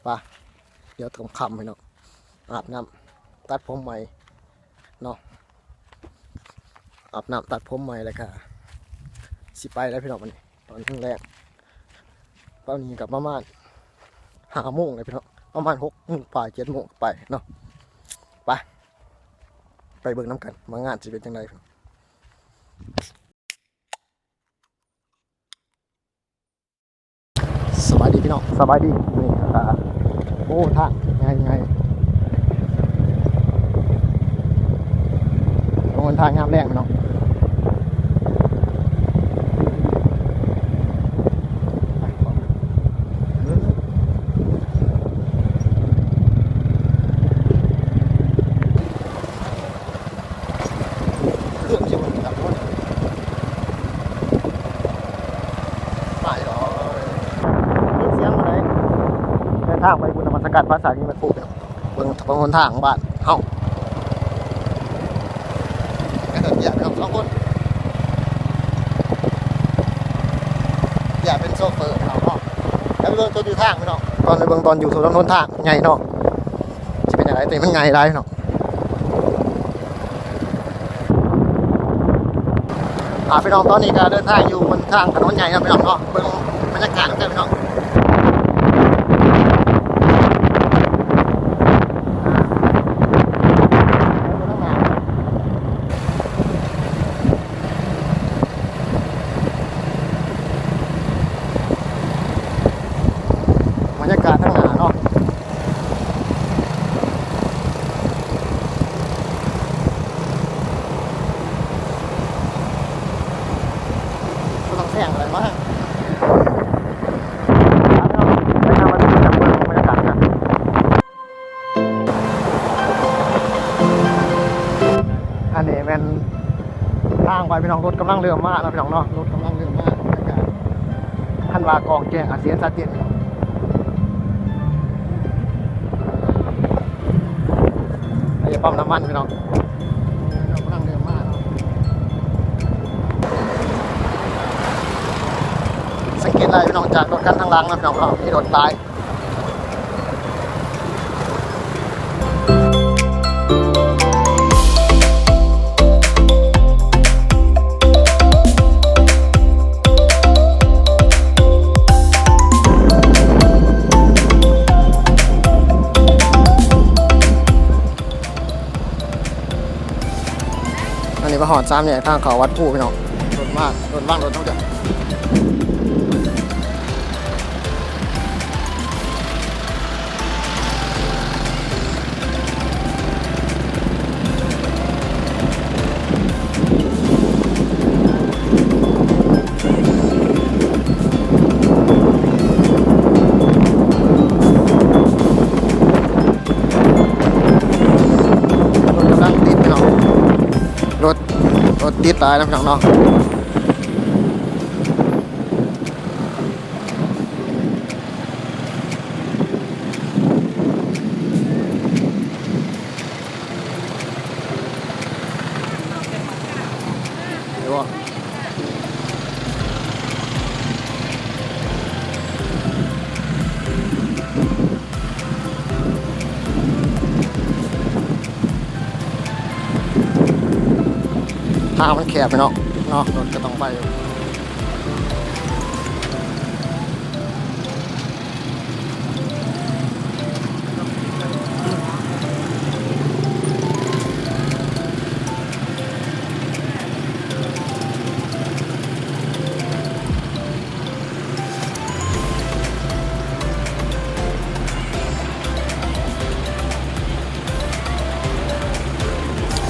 ป่ะเดี๋ยวต้องคำให้เนาะอาบน้ำตัดผมใหม่เนาะอาบน้ำตัดผมใหม่เลยค่ะสิไปแล้วพี่น้องวันนี้ตอนแรกตอนนี้กับประมาณ5 โมงเลยพี่น้องประมาณ6 โมงปลาย7 โมงไปเนาะไปเบิ่งน้ำกันมางานจะเป็นจังไดสบายดีพี่น้องสบายดีนี่โอ้ทางไงลงทางงามแรงพี่น้องเครื่องเชียวกับรถไปหรอเสียงอะไรเดินทางไปบุญธรรมสกัดภาษาที่มันพูดเบิ่งบนทางบ้านเฮ้าแค่เดินอยากไป2 คน อย่าเป็นโซเฟอร์เอาเนาะแล้วเบิ่งตัวอยู่ทางพี่น้องตอนในเบิ่งตอนอยู่สู่ถนนทางไงเนาะจะเป็นอะไรแต่มันไงได้พี่น้องพี่น้องตอนนี้ก็เดินทางอยู่บนทางถนนใหญ่ครับพี่น้องเนาะเบิ่งบรรยากาศกันพี่น้องบรรยากาศทั้งหน้าเนาะก็ต้องแซงอะไรมาอันนี้เป็นทางไปพี่น้องรถกำลังเรือมากนะพี่น้องเนาะรถกำลังเรือมากบรรยากาศท่านว่ากองแจ้งอาเซียนซาเตียนไอ้ปั๊มน้ำมันพี่น้องกำลังเรือมากสังเกตอะไรพี่น้องจากรถกันทางหลังนะพี่น้องเนาะมีรถตายอันนี้มาหอดซ้ำเนี่ยทางเขาวัดผู้พี่น้องรถมากรถบ้างรถต้องเดือดรถติดตายนะพี่น้องเนาะเดี๋ยวทางมันแคบไปเนาะรถก็ต้องไป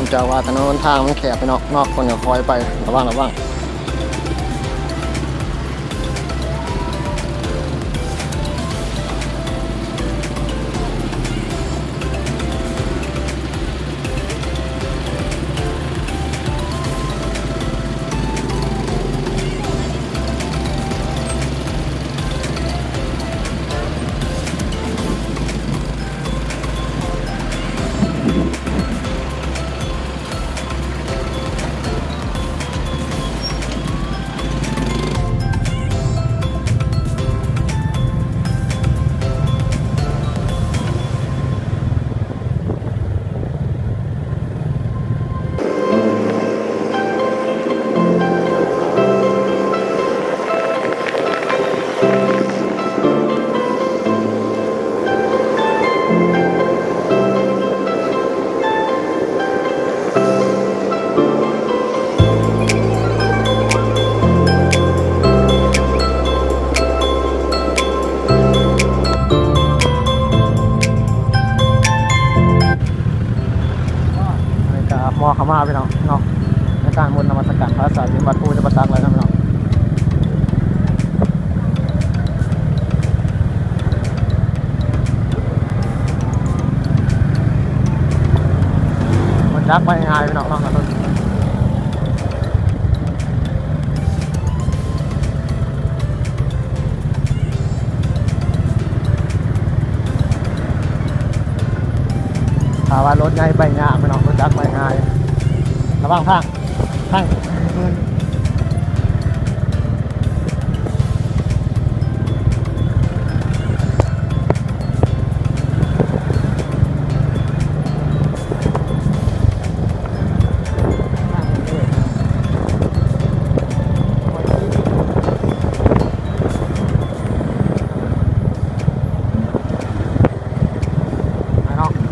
ผมจะว่าถนนทางมันแคบไปเนาะคนก็คอยไประวัง มาพี่น้องเนาะในการมนต์นมัสการพระสารีวัดปูจะประจักษ์เลยนะพี่น้องประจักษ์ไปง่ายพี่น้องเนาะครับถ้าว่ารถใหญ่ไปง่ายพี่น้องประจักษ์ไปง่ายระวังทางเงิน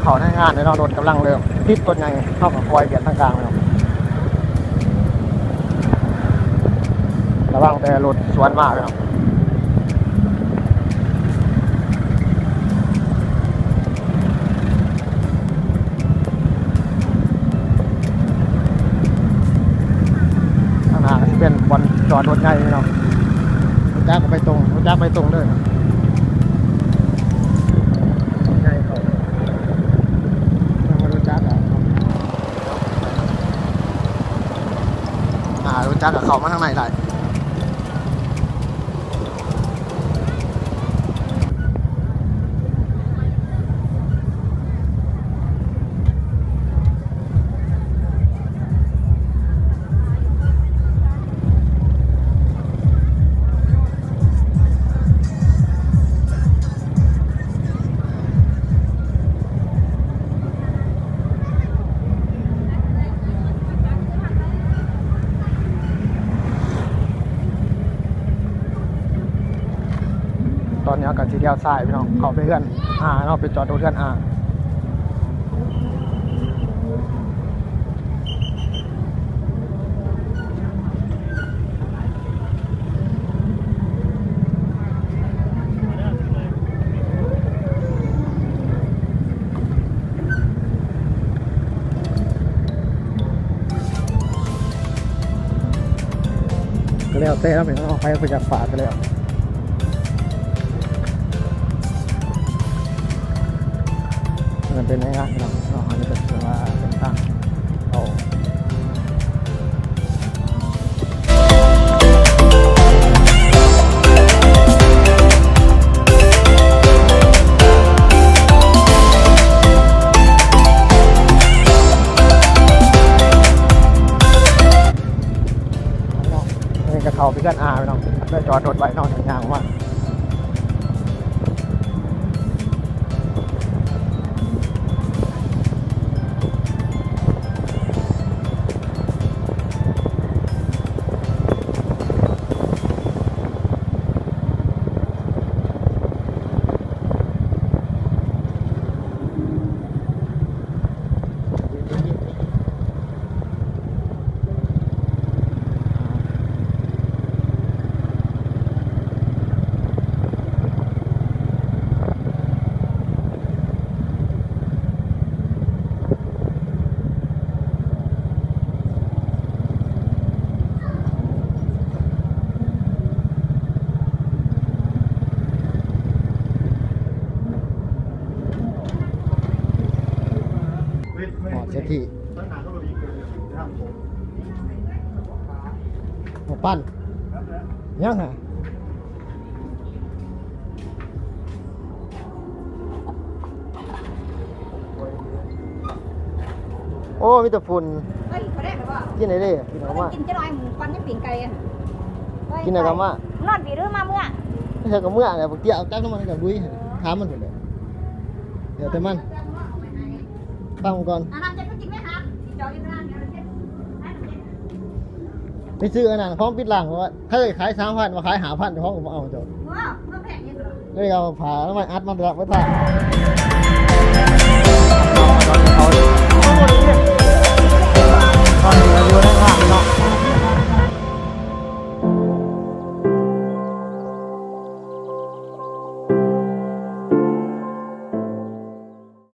เขาในงานในเรารถกำลังเร็วติดต้นใหญ่เข้ากับคอยเบียดทางกลางเลยระวังแต่รถสวนมากเลยครับข้างหน้าจะเป็นบอลจอดรถใหญ่เนาะรถจักรไปตรงรถจักรไปตรงเลยใหญ่เขารถจักรรถจักรกับเขามาทางไหนได้ตอนนี้กับทีเดียวซ้ายพี่น้องเขาไปเพื่อนเราไปจอดรถเพื่อนก็แล้วเต้แล้วพี่น้องไปจากฝากันแล้วมันเป็นไงครับพี่น้องอันนี้เป็นว่าเป็นตั้งเอานี่กระเทาไปกันพี่น้องได้จอดรถไว้นอกจากยางว่าเศรษฐีมาปั้นยังไงโอ้มีแต่ฝุ่นเฮ้ยเขาได้ไหมว่ากินไหนดิกินอะไรมากินจะน้อยหมูปันยังปิ่งไก่อ่ะกินอะไรกันมาน อนปีหรือมาเมื่อไม่ใช่กับเมื่อไงเกี่ยวจักน้ำมันกับดุ้ยถามมันหมดเลยเดี๋ยวแต่มันตั้งก่อนน้ำจะไปกินไหมคะจอดที่ร้านเดี๋ยวเราเช็ดไปซื้ออันนั้นของปิดหลังว่าถ้าขาย3,000มาขาย5,000ของผมเอาจบว้าวเมื่อแพงยังเหรอเลยเอาผ่าแล้วมันอัดมันรับไว้ท่า